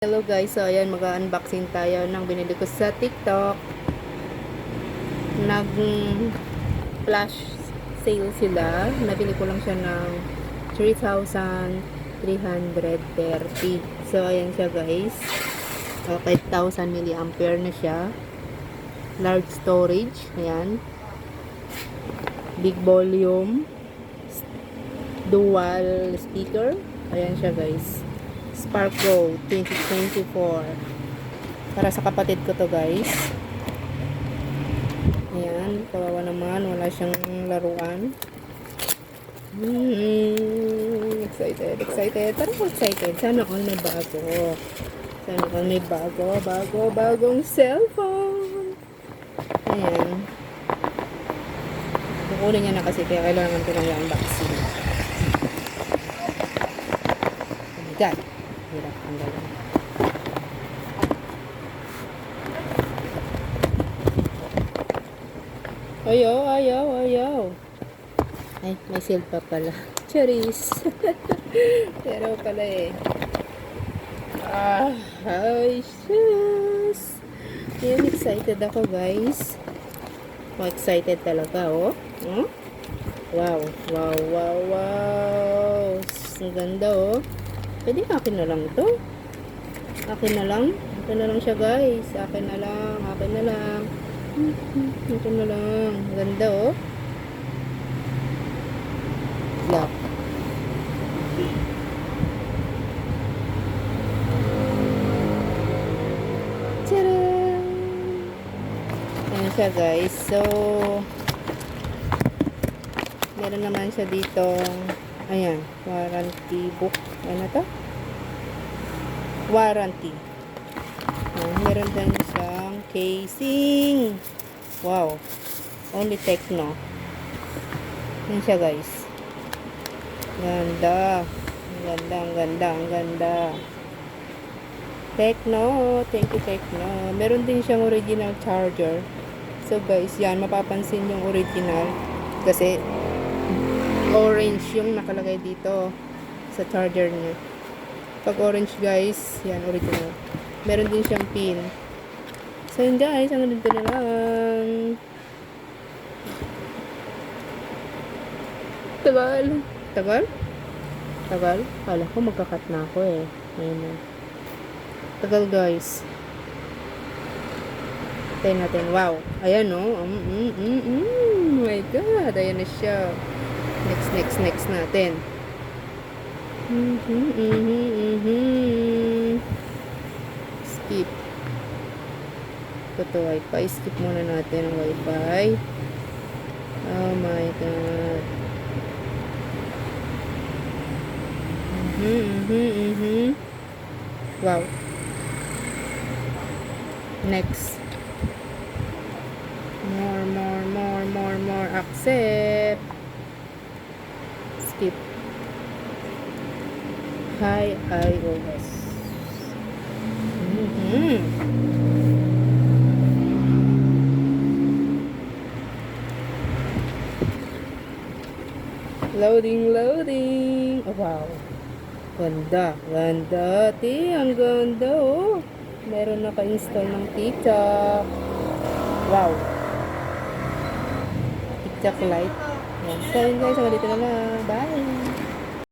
Hello guys, so ayan mag-unboxing tayo ng binili ko sa TikTok. Nag-flash sale sila. Nabili ko lang siya ng 3,330. So ayan siya guys. 5,000 mAh na siya. Large storage. Ayan. Big volume. Dual speaker. Ayan siya guys. Sparkle 2024 para sa kapatid ko to guys. Ayan, kawawa naman, wala siyang laruan. Excited, parang excited. Sana all may bago. Sana all may bagong cellphone. Ayan, kukunin niya na kasi kaya kailangan ko lang yung unboxing. Oh my god, hirap ang galang. Ayaw. Ay, may seal pa pala. Charis. Pero pala eh. Ay, sus. Yan, excited ako guys. Excited talaga, oh. Wow. Ang ganda, oh. Pwede akin na lang to. Akin na lang siya guys. Akin na lang. Ito na lang. Ganda, oh. Lock. Tcharam! Ayan siya, guys. So, meron naman siya dito. Ayan. Warranty book. Ano to? Warranty. Ayan, meron din siyang casing. Wow. Only Tecno. Yan siya guys. Ganda. Ang ganda. Tecno. Thank you Tecno. Meron din siyang original charger. So guys, yan. Mapapansin yung original. Kasi orange yung nakalagay dito sa charger niya. Pag orange guys, yan original. Meron din siyang pin. So yun guys, ang ganito na lang. Tagal? Kala ko magkakat na ako eh. Ayun na. Tagal guys. Tayo natin. Wow. Ayan o. Oh. My God. Ayan na siya. Next natin. Skip. Ito wifi. Skip muna natin ang wifi. Oh my God. Wow. Next. More. Accept. Skip. Hi iOS. Loading. Oh, wow. Ganda. Ang ganda, oh. Meron naka-install ng TikTok. Wow. TikTok Lite. Yan. So, yun guys, dito na lang. Bye.